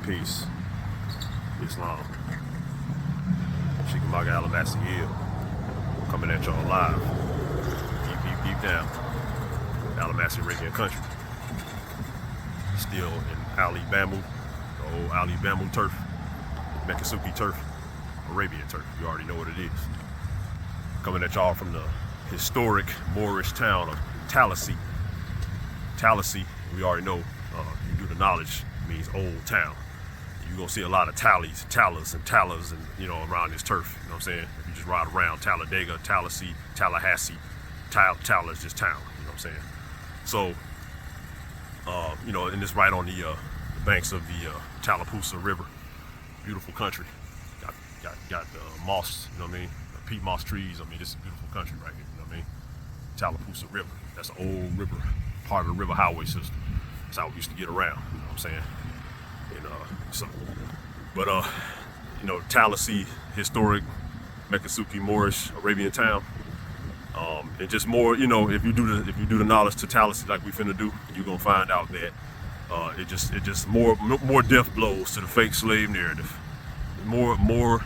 Peace. Islam. Sheekamauga Alamassee-El. Coming at y'all live. Deep down. Alamassee Arabian country. Still in Alibamu, the old Alibamu turf, Mekasuki turf, Arabian turf. You already know what it is. Coming at y'all from the historic Moorish town of Tallassee. Tallassee, we already know, you do the knowledge, means old town. You're gonna see a lot of tallies and you know, around this turf. You know what I'm saying? If you just ride around Talladega, Tallassee, Tallahassee, Talla is just town. You know what I'm saying? So, you know, and it's right on the banks of the Tallassee River. Beautiful country. Got moss. You know what I mean? Peat moss trees. I mean, this is a beautiful country right here. You know what I mean? Tallassee River. That's an old river, part of the river highway system. That's how we used to get around. You know what I'm saying? And you know, Tallassee, historic Mekasuki Moorish Arabian town. And just more, you know, if you do the knowledge to Tallassee like we finna do, you're gonna find out that it just more death blows to the fake slave narrative. More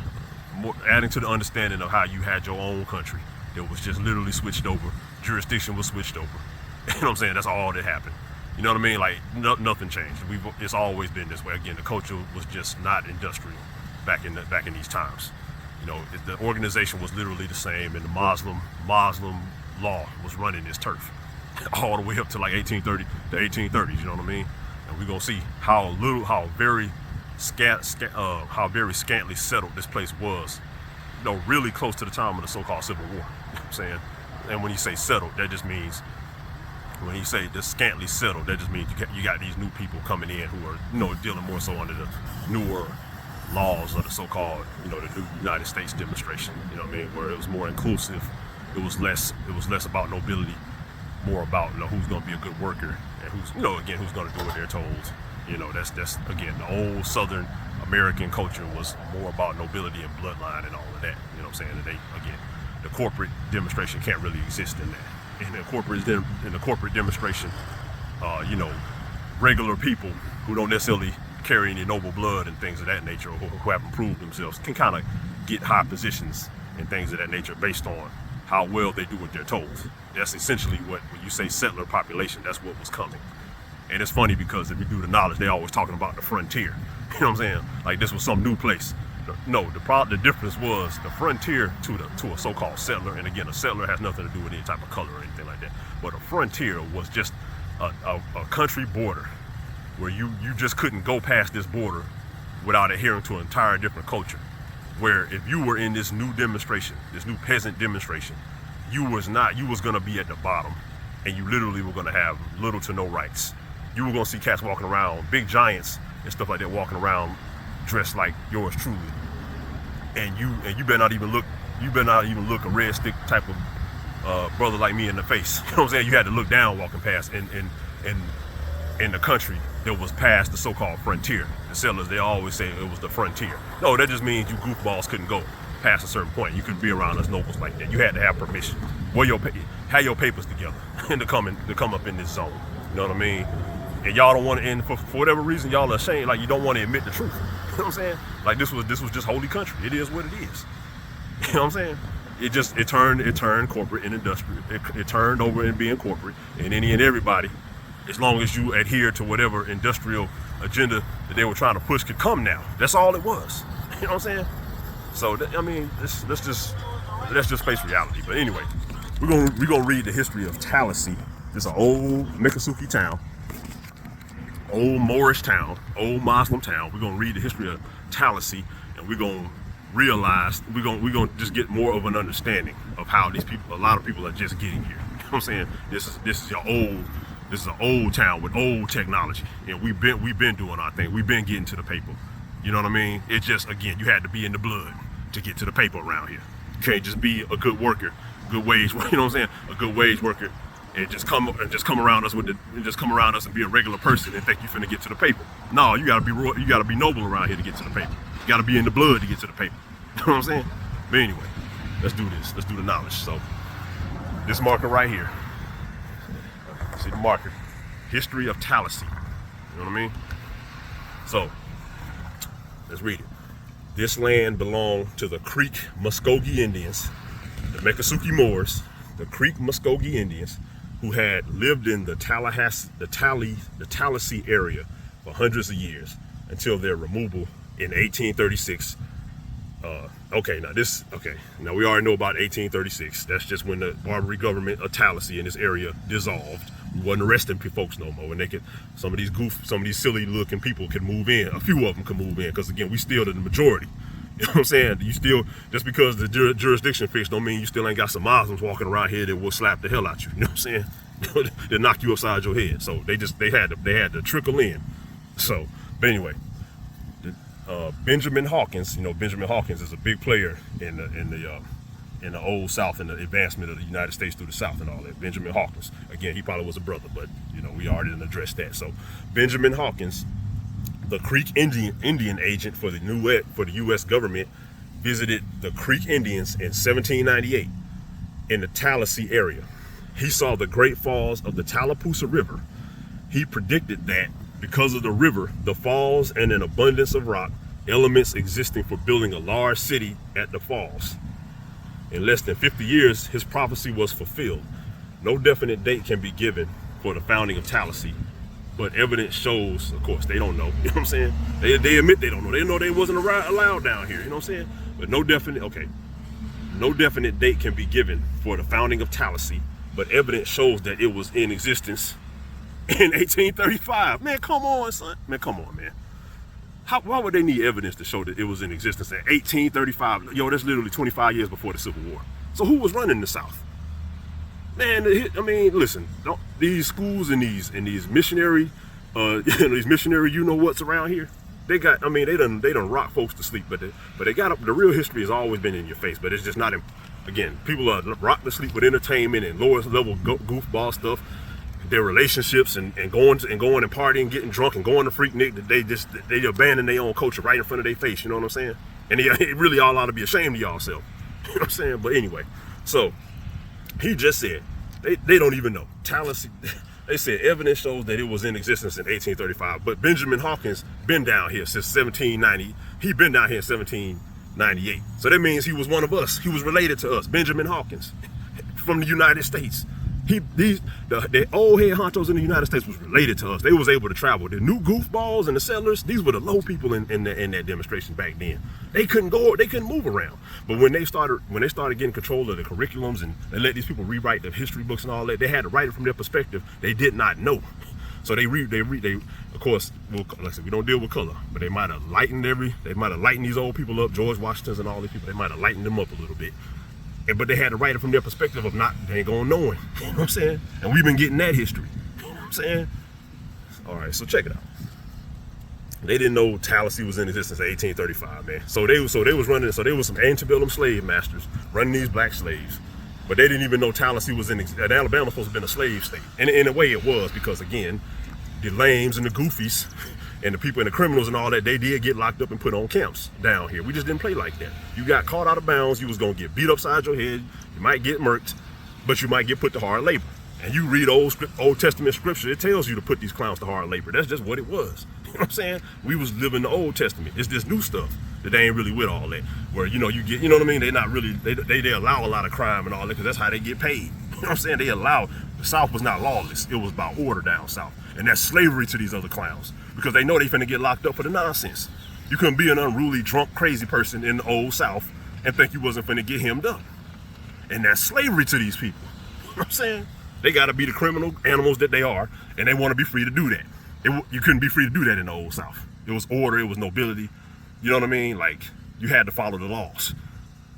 adding to the understanding of how you had your own country that was just literally switched over. Jurisdiction was switched over. You know what I'm saying? That's all that happened. You know what I mean? Like nothing changed. It's always been this way. Again, the culture was just not industrial back in these times. You know, the organization was literally the same, and the Muslim law was running this turf all the way up to like 1830, the 1830s. You know what I mean? And we're gonna see how very scantily settled this place was. You know, really close to the time of the so-called Civil War. You know what I'm saying? And when you say settled, that just means, when you say the scantily settled, that just means you got these new people coming in who are, you know, dealing more so under the newer laws of the so-called, you know, the new United States demonstration. You know what I mean? Where it was more inclusive. It was less about nobility, more about, you know, who's going to be a good worker and who's, you know, again, who's going to do what they're told. You know, that's again, the old Southern American culture was more about nobility and bloodline and all of that. You know what I'm saying? And the corporate demonstration can't really exist in that. In the corporate demonstration, you know, regular people who don't necessarily carry any noble blood and things of that nature, or who haven't proved themselves, can kind of get high positions and things of that nature based on how well they do what they're told. That's essentially when you say settler population, that's what was coming. And it's funny because if you do the knowledge, they're always talking about the frontier. You know what I'm saying? Like this was some new place. No, the difference was the frontier to a so-called settler, and again, a settler has nothing to do with any type of color or anything like that. But a frontier was just a country border where you just couldn't go past this border without adhering to an entire different culture. Where if you were in this new demonstration, this new peasant demonstration, you was gonna be at the bottom, and you literally were gonna have little to no rights. You were gonna see cats walking around, big giants and stuff like that, walking around dressed like yours truly. And you better not even look a red stick type of brother like me in the face. You know what I'm saying? You had to look down walking past in the country that was past the so-called frontier. The settlers, they always say it was the frontier. No, that just means you goofballs couldn't go past a certain point. You couldn't be around us nobles like that. You had to have permission. Have your papers together and to come up in this zone. You know what I mean? And y'all don't want to, and for whatever reason, y'all are ashamed, like you don't want to admit the truth. You know what I'm saying? Like this was just holy country. It is what it is. You know what I'm saying? It turned corporate and industrial. It turned over and being corporate, and any and everybody, as long as you adhere to whatever industrial agenda that they were trying to push, could come now. That's all it was. You know what I'm saying? So I mean, let's just face reality. But anyway, we're gonna read the history of Tallassee. This is an old Mekasuki town, old Moorish town, old Muslim town. We're gonna read the history of Tallassee, and we're gonna realize we're gonna just get more of an understanding of how a lot of people are just getting here. You know what I'm saying? This is an old town with old technology, and we've been doing our thing. We've been getting to the paper. You know what I mean? It's just, again, you had to be in the blood to get to the paper around here. You can't just be a good worker, good wage. You know what I'm saying? A good wage worker. And just come around us and be a regular person and think you finna get to the paper. No, you gotta be noble around here to get to the paper. You gotta be in the blood to get to the paper. You know what I'm saying? But anyway, let's do this. Let's do the knowledge. So this marker right here. See the marker. History of Tallassee. You know what I mean? So Let's read it. This land belonged to the Creek Muskogee Indians, the Miccosukee Moors, the Creek Muskogee Indians, who had lived in the Tallassee area for hundreds of years until their removal in 1836. Now we already know about 1836. That's just when the Barbary government of Tallassee in this area dissolved. We wasn't arresting folks no more, and they could, some of these silly looking people could move in. A few of them could move in, because again, we still the majority. You know what I'm saying? You still, just because the jurisdiction fixed don't mean you still ain't got some Muslims walking around here that will slap the hell out you. You know what I'm saying? They'll knock you upside your head. So they had to trickle in. So, but anyway, Benjamin Hawkins. Benjamin Hawkins is a big player in the old South, and the advancement of the United States through the South and all that. Benjamin Hawkins. Again, he probably was a brother, but we already didn't address that. So Benjamin Hawkins, the Creek Indian agent for the U.S. government, visited the Creek Indians in 1798 in the Tallassee area. He saw the Great Falls of the Tallapoosa River. He predicted that because of the river, the falls, and an abundance of rock, elements existing for building a large city at the falls. In less than 50 years, his prophecy was fulfilled. No definite date can be given for the founding of Tallassee, but evidence shows, of course, they don't know. You know what I'm saying? They admit they don't know. They know they wasn't allowed down here. You know what I'm saying? But no definite date can be given for the founding of Tallassee, but evidence shows that it was in existence in 1835. Man, come on, son. Man, come on, man. Why would they need evidence to show that it was in existence in 1835? Yo, that's literally 25 years before the Civil War. So who was running the South? Man, I mean, listen, these schools and these missionary, these missionary, what's around here. They done rock folks to sleep, but they got the real history has always been in your face, but it's just not. Again, people are rocked to sleep with entertainment and lower level goofball stuff. Their relationships and going and partying, getting drunk and going to Freaknik, they abandon their own culture right in front of their face. You know what I'm saying? And it really all ought to be ashamed of y'all self. You know what I'm saying? But anyway, so he just said they don't even know. Tallassee, they said evidence shows that it was in existence in 1835. But Benjamin Hawkins been down here since 1790. He been down here in 1798. So that means he was one of us. He was related to us. Benjamin Hawkins from the United States. The old head honchos in the United States was related to us. They was able to travel. The new goofballs and the settlers, these were the low people in that demonstration back then. They couldn't move around. But when they started getting control of the curriculums and they let these people rewrite the history books and all that, they had to write it from their perspective. They did not know. So they of course, like I said, we don't deal with color, but they might have lightened these old people up, George Washington's and all these people. They might have lightened them up a little bit. But they had to write it from their perspective of they ain't gonna know it. You know what I'm saying? And we've been getting that history. You know what I'm saying? All right, so check it out. They didn't know Tallassee was in existence in 1835, man. So they was some antebellum slave masters running these black slaves. But they didn't even know Tallassee was that Alabama was supposed to have been a slave state. And in a way it was, because again, the lames and the goofies and the people and the criminals and all that, they did get locked up and put on camps down here. We just didn't play like that. You got caught out of bounds, you was gonna get beat upside your head, you might get murked, but you might get put to hard labor. And you read Old Testament scripture, it tells you to put these clowns to hard labor. That's just what it was. You know what I'm saying? We was living the Old Testament. It's this new stuff that they ain't really with all that. Where, you know what I mean? They not really, they allow a lot of crime and all that, because that's how they get paid. You know what I'm saying? The South was not lawless. It was about order down South. And that's slavery to these other clowns, because they know they finna get locked up for the nonsense. You couldn't be an unruly, drunk, crazy person in the old South and think you wasn't finna get him done. And that's slavery to these people. You know what I'm saying? They gotta be the criminal animals that they are, and they wanna be free to do that. You couldn't be free to do that in the old South. It was order, it was nobility. You know what I mean? Like, you had to follow the laws.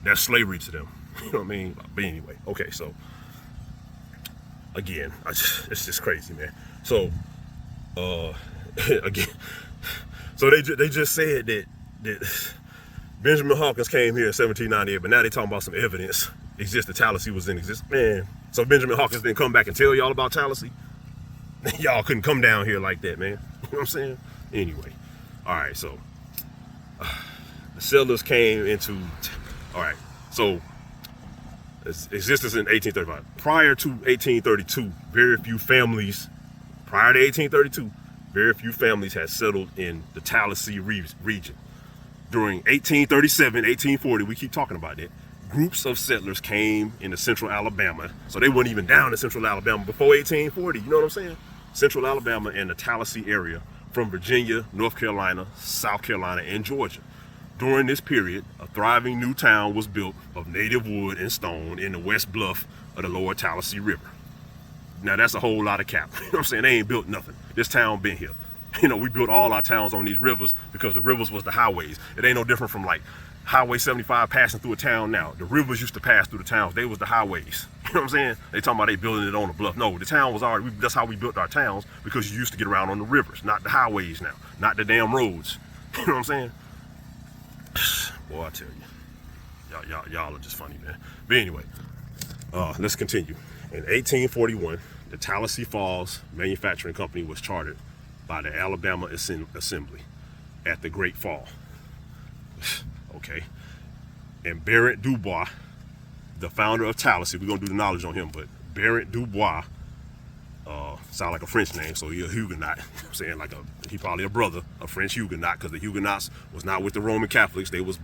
That's slavery to them. You know what I mean? But anyway, okay, so again, it's just crazy, man. So again, so they just said that Benjamin Hawkins came here in 1798, but now they talking about some evidence existed. Tallassee was in existence, man. So Benjamin Hawkins didn't come back and tell y'all about Tallassee. Y'all couldn't come down here like that, man. You know what I'm saying? Anyway, all right. So the settlers came into. All right. So existence in 1835. Prior to 1832, very few families. Prior to 1832, very few families had settled in the Tallassee region. During 1837, 1840, we keep talking about that, groups of settlers came into central Alabama. So they weren't even down in central Alabama before 1840, you know what I'm saying? Central Alabama and the Tallassee area from Virginia, North Carolina, South Carolina, and Georgia. During this period, a thriving new town was built of native wood and stone in the west bluff of the lower Tallassee River. Now that's a whole lot of cap. You know what I'm saying? They ain't built nothing. This town been here. You know, we built all our towns on these rivers because the rivers was the highways. It ain't no different from like Highway 75 passing through a town now. The rivers used to pass through the towns. They was the highways. You know what I'm saying? They talking about they building it on a bluff. No, the town was already, that's how we built our towns, because you used to get around on the rivers, not the highways now, not the damn roads. You know what I'm saying? Boy, I tell you, y'all are just funny, man. But anyway, let's continue. In 1841, the Tallassee Falls Manufacturing Company was chartered by the Alabama Assembly at the Great Fall. Okay. And Barrett Dubois, the founder of Tallassee, we're gonna do the knowledge on him, but Barrett Dubois, sound like a French name, so he a Huguenot. You know what I'm saying, like he probably a brother, a French Huguenot, because the Huguenots was not with the Roman Catholics. They was,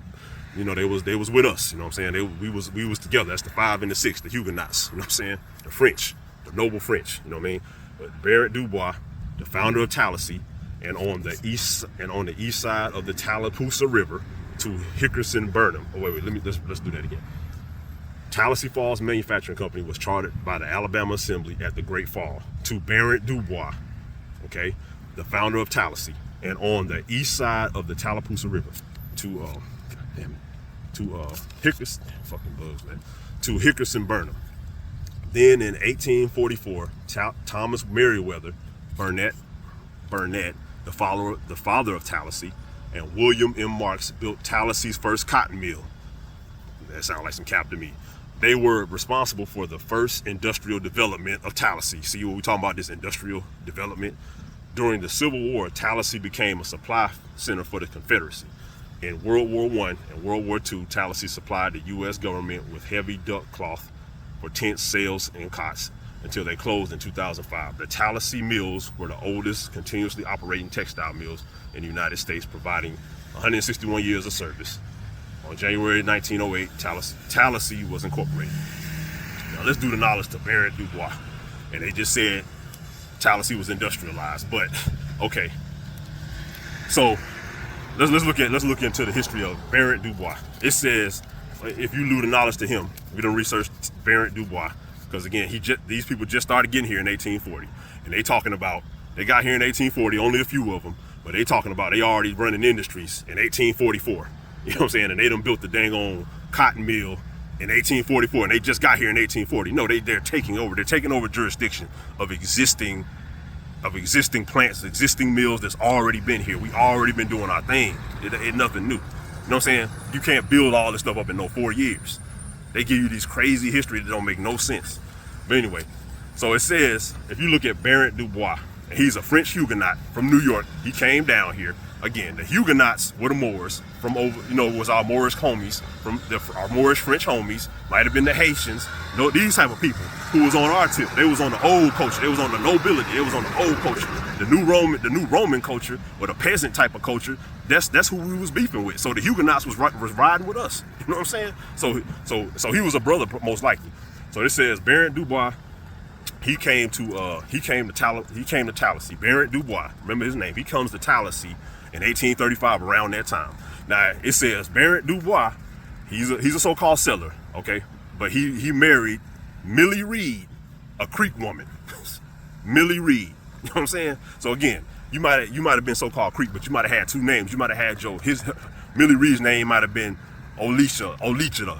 you know, they was with us. You know what I'm saying? We was together. That's the 5 and the 6, the Huguenots. You know what I'm saying? The French, the noble French. You know what I mean? But Barrett Dubois, the founder of Tallassee, and on the east side of the Tallapoosa River to Hickerson Burnham. Oh wait, let's do that again. Tallassee Falls Manufacturing Company was chartered by the Alabama Assembly at the Great Fall to Barrett Dubois, okay, the founder of Tallassee, and on the east side of the Tallapoosa River to Hickerson, fucking bugs, man, to Hickerson Burnham. Then in 1844, Thomas Meriwether Burnett, the father of Tallassee, and William M. Marks built Tallassee's first cotton mill. That sounds like some cap to me. They were responsible for the first industrial development of Tallassee. See what we talking about, this industrial development? During the Civil War, Tallassee became a supply center for the Confederacy. In World War I and World War II, Tallassee supplied the U.S. government with heavy duck cloth for tents, sails, and cots until they closed in 2005. The Tallassee mills were the oldest continuously operating textile mills in the United States, providing 161 years of service. On January 1908, Tallassee was incorporated. Now let's do the knowledge to Barrett Dubois. And they just said Tallassee was industrialized, but okay. So let's look into the history of Barrett Dubois. It says, if you do the knowledge to him, we done researched Barrett Dubois, because again, these people just started getting here in 1840, and they talking about they got here in 1840, only a few of them, but they talking about they already running industries in 1844. You know what I'm saying? And they done built the dang on cotton mill in 1844, and they just got here in 1840. No, they're taking over. They're taking over jurisdiction of existing plants, existing mills that's already been here. We already been doing our thing. It's nothing new. You know what I'm saying? You can't build all this stuff up in no 4 years. They give you these crazy history that don't make no sense. But anyway, so it says, if you look at Barrett Dubois, and he's a French Huguenot from New York. He came down here. Again, the Huguenots were the Moors from over, you know, was our Moorish homies, our Moorish-French homies, might have been the Haitians. You know, these type of people who was on our tip. They was on the old culture. They was on the nobility. They was on the old culture. The new Roman culture, or the peasant type of culture. That's who we was beefing with. So the Huguenots was riding with us. You know what I'm saying? So he was a brother most likely. So it says Barrett Dubois. He came to Tallassee. Barrett Dubois, remember his name. He comes to Tallassee in 1835, around that time. Now it says Barrett Dubois, he's a so-called settler, okay, but he married Millie Reed, a Creek woman. Millie Reed, you know what I'm saying? So again, you might have been so-called Creek, but you might have had two names. You might have had Millie Reed's name might have been Alicia, Alicita,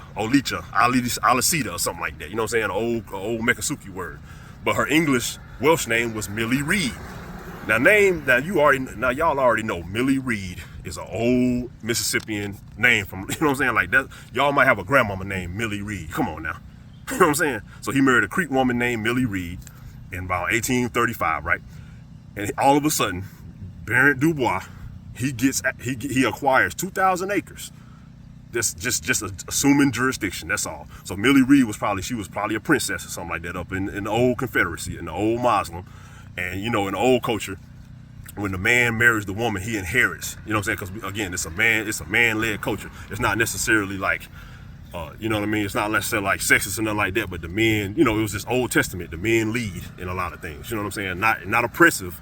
or something like that. You know what I'm saying? An old Mekasuki word. But her English Welsh name was Millie Reed. Now y'all already know Millie Reed is an old Mississippian name from, you know what I'm saying? Like that, y'all might have a grandmama named Millie Reed. Come on now. You know what I'm saying? So he married a Creek woman named Millie Reed in about 1835, right? And all of a sudden, Barrett Dubois, he acquires 2,000 acres. Just assuming jurisdiction, that's all. So Millie Reed was probably a princess or something like that up in the old Confederacy, in the old Muslim. And you know, in the old culture, when the man marries the woman, he inherits. You know what I'm saying? Because again, it's a man-led culture. It's not necessarily like, you know what I mean? It's not necessarily like sexist or nothing like that. But the men, you know, it was this Old Testament. The men lead in a lot of things. You know what I'm saying? Not oppressive.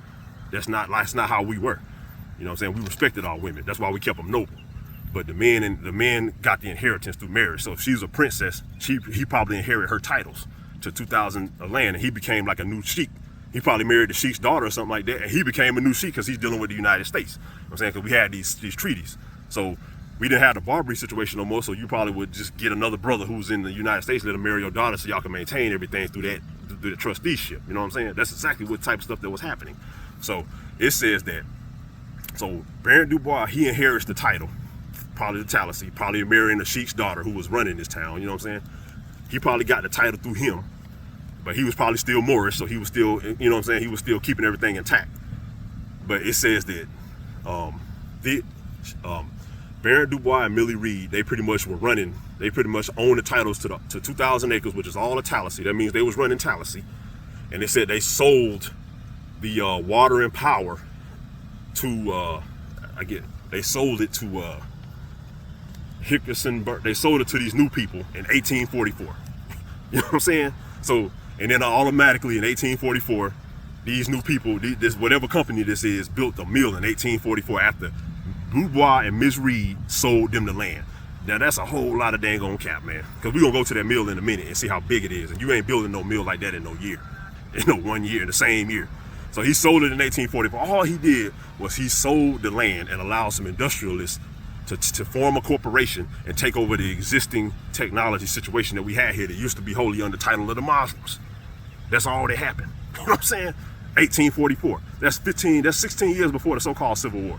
That's not how we were. You know what I'm saying? We respected our women. That's why we kept them noble. But the men got the inheritance through marriage. So if she was a princess, he probably inherited her titles to 2,000 land, and he became like a new sheik. He probably married the sheik's daughter or something like that, and he became a new sheik because he's dealing with the United States. You know what I'm saying? Because we had these treaties. So we didn't have the Barbary situation no more, so you probably would just get another brother who's in the United States, let him marry your daughter so y'all can maintain everything through the trusteeship. You know what I'm saying? That's exactly what type of stuff that was happening. So it says that, so Baron Dubois, he inherits the title, probably the Tallassee, probably marrying the sheik's daughter who was running this town, you know what I'm saying? He probably got the title through him. But he was probably still Moorish, so he was still, you know what I'm saying, he was still keeping everything intact. But it says that Baron Dubois and Millie Reed, they pretty much were running, they pretty much owned the titles to 2,000 acres, which is all of Tallassee. That means they was running Tallassee. And they said they sold the water and power to, they sold it to Hickerson, they sold it to these new people in 1844. You know what I'm saying? So, and then automatically in 1844, these new people, this whatever company this is, built a mill in 1844 after Dubois and Miss Reed sold them the land. Now that's a whole lot of dang on cap, man. Because we're going to go to that mill in a minute and see how big it is. And you ain't building no mill like that in no year. In no 1 year, in the same year. So he sold it in 1844. All he did was he sold the land and allowed some industrialists to form a corporation and take over the existing technology situation that we had here that used to be wholly under title of the Muslims. That's all that happened. You know what I'm saying? 1844. That's 16 years before the so-called Civil War.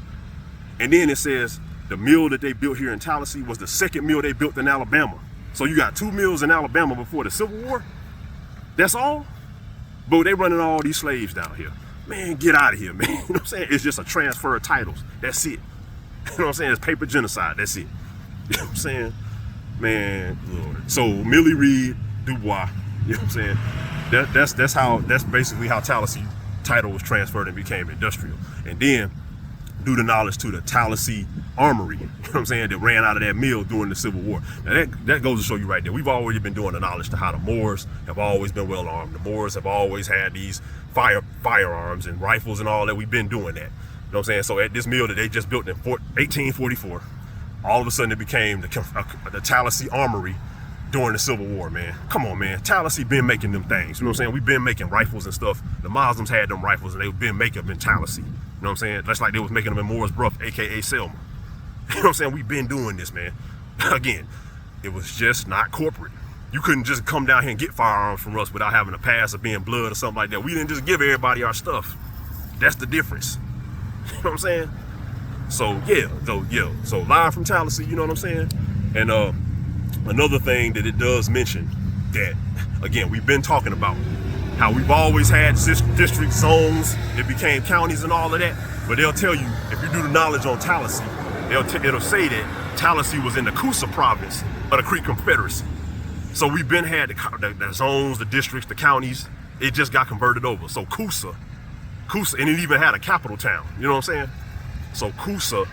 And then it says the mill that they built here in Tallassee was the second mill they built in Alabama. So you got 2 mills in Alabama before the Civil War. That's all? But they running all these slaves down here. Man, get out of here, man. You know what I'm saying? It's just a transfer of titles. That's it. You know what I'm saying? It's paper genocide. That's it. You know what I'm saying? Man, Lord. So Millie Reed Dubois, you know what I'm saying? That's basically how Tallassee title was transferred and became industrial. And then due to knowledge to the Tallassee Armory, you know what I'm saying, that ran out of that mill during the Civil War. Now that goes to show you right there. We've already been doing the knowledge to how the Moors have always been well armed. The Moors have always had these firearms and rifles and all that. We've been doing that. You know what I'm saying? So at this mill that they just built in 1844, all of a sudden it became the Tallassee Armory during the Civil War, man. Come on, man. Tallassee been making them things. You know what I'm saying? We've been making rifles and stuff. The Muslims had them rifles and they've been making them in Tallassee. You know what I'm saying? That's like they was making them in Moore's Bluff, aka Selma. You know what I'm saying? We've been doing this, man. Again, it was just not corporate. You couldn't just come down here and get firearms from us without having a pass or being blood or something like that. We didn't just give everybody our stuff. That's the difference. You know what I'm saying? So yeah, so live from Tallassee, you know what I'm saying? And another thing that it does mention that, again, we've been talking about how we've always had district zones that became counties and all of that, but they'll tell you, if you do the knowledge on Tallassee, it'll say that Tallassee was in the Coosa province of the Creek Confederacy. So we've been had the zones, the districts, the counties. It just got converted over. So Coosa, and it even had a capital town. You know what I'm saying? So Coosa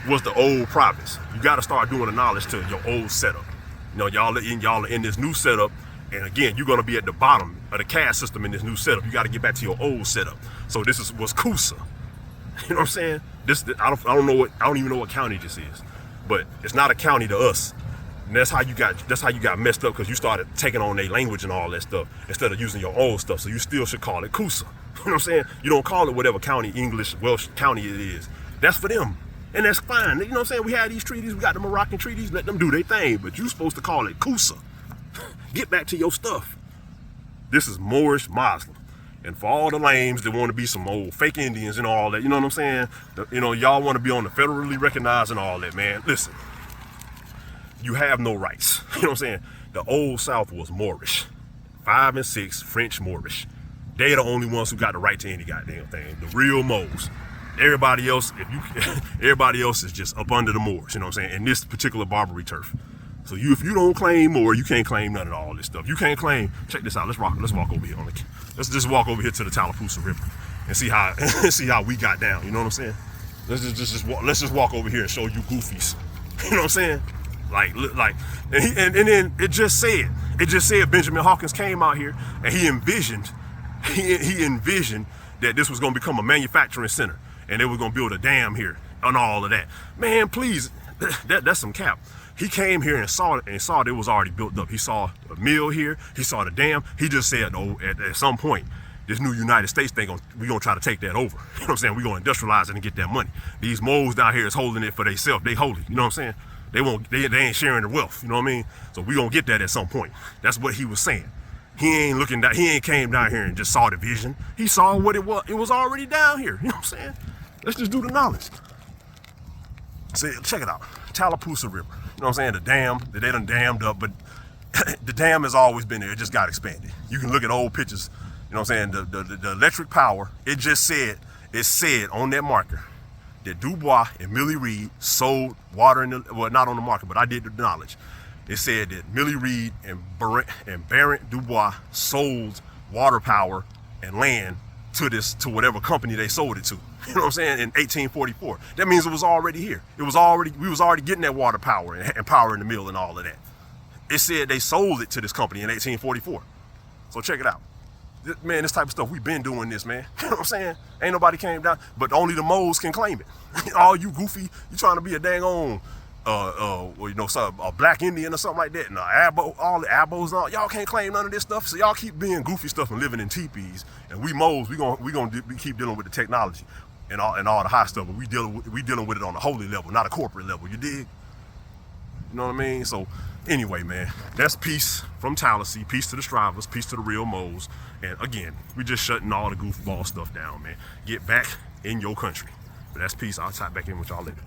was the old province. You got to start doing the knowledge to your old setup. You know, y'all are in this new setup, and again, you're gonna be at the bottom of the caste system in this new setup. You got to get back to your old setup. So this was Coosa. You know what I'm saying? I don't even know what county this is, but it's not a county to us. And that's how you got messed up, because you started taking on their language and all that stuff instead of using your old stuff. So you still should call it Coosa. You know what I'm saying? You don't call it whatever county, English, Welsh county it is. That's for them. And that's fine. You know what I'm saying? We had these treaties, we got the Moroccan treaties, let them do their thing, but you're supposed to call it Coosa. Get back to your stuff. This is Moorish Muslim. And for all the lames that want to be some old fake Indians and all that, you know what I'm saying? You know, y'all want to be on the federally recognized and all that, man. Listen, you have no rights. You know what I'm saying? The old South was Moorish. 5 and 6 French Moorish. They're the only ones who got the right to any goddamn thing. The real Moors. Everybody else, everybody else is just up under the Moors, you know what I'm saying? In this particular Barbary turf. So if you don't claim Moor, you can't claim none of all this stuff. You can't claim, check this out, let's walk over here let's just walk over here to the Tallapoosa River. and see how see how we got down. You know what I'm saying? Let's just walk over here and show you goofies. You know what I'm saying? Like, and then it just said Benjamin Hawkins came out here and he envisioned that this was going to become a manufacturing center and they were going to build a dam here and all of that. Man, please, that's some cap. He came here and saw it was already built up. He saw a mill here. He saw the dam. He just said, oh, at some point, this new United States thing, we're going to try to take that over. You know what I'm saying? We're going to industrialize it and get that money. These moles down here is holding it for themselves. They hold it. You know what I'm saying? They ain't sharing the wealth. You know what I mean? So we're going to get that at some point. That's what he was saying. He ain't came down here and just saw the vision. He saw what it was. It was already down here. You know what I'm saying? Let's just do the knowledge. See, check it out. Tallassee River. You know what I'm saying? The dam that they done dammed up, but the dam has always been there. It just got expanded. You can look at old pictures. You know what I'm saying? The electric power, it said on that marker that Dubois and Millie Reed sold water well, not on the market, but I did the knowledge. It said that Millie Reed and Barrett Dubois sold water power and land to whatever company they sold it to. You know what I'm saying? In 1844. That means it was already here. We was already getting that water power and power in the mill and all of that. It said they sold it to this company in 1844. So check it out. Man, this type of stuff, we've been doing this, man. You know what I'm saying? Ain't nobody came down, but only the moles can claim it. All you goofy, you trying to be a dang on, a black Indian or something like that. And all the abos, y'all can't claim none of this stuff. So y'all keep being goofy stuff and living in teepees. And we moles, we gonna keep dealing with the technology and all the high stuff. But we dealing with it on a holy level, not a corporate level. You dig? You know what I mean? So anyway, man, that's peace from Tallassee. Peace to the strivers. Peace to the real moles. And again, we just shutting all the goofball stuff down, man. Get back in your country. But that's peace. I'll tap back in with y'all later.